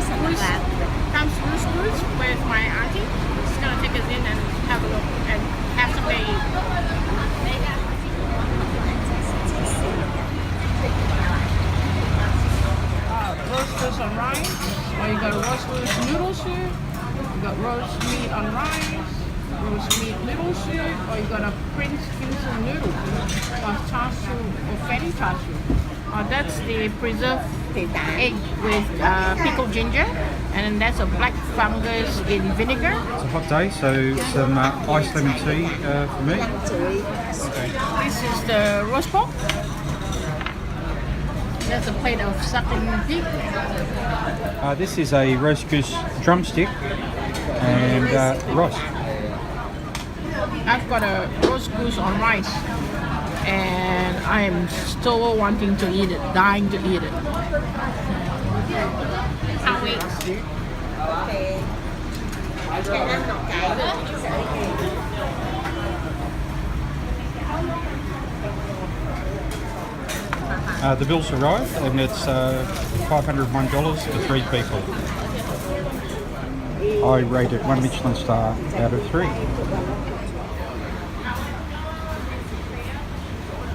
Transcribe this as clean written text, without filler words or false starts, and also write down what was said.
Goose, comes Goose with my auntie. She's gonna take us in and have a look and have some day eat. Roast fish on rice, or you got roast fish noodle soup, you got roast meat on rice, roast meat noodle soup, or you got a Prince Kingston noodle, or char siu, or fatty char siu. That's the preserved egg with pickled ginger, and then that's a black fungus in vinegar. It's a hot day, so some iced lemon tea for me. This is the roast pork. That's a plate of sucking pig. This is a roast goose drumstick and roast. I've got a roast goose on rice, and I am still wanting to eat it, dying to eat it. Can't wait. The bill's arrived and it's $501 for 3 people. I rate it 1 Michelin Star out of 3.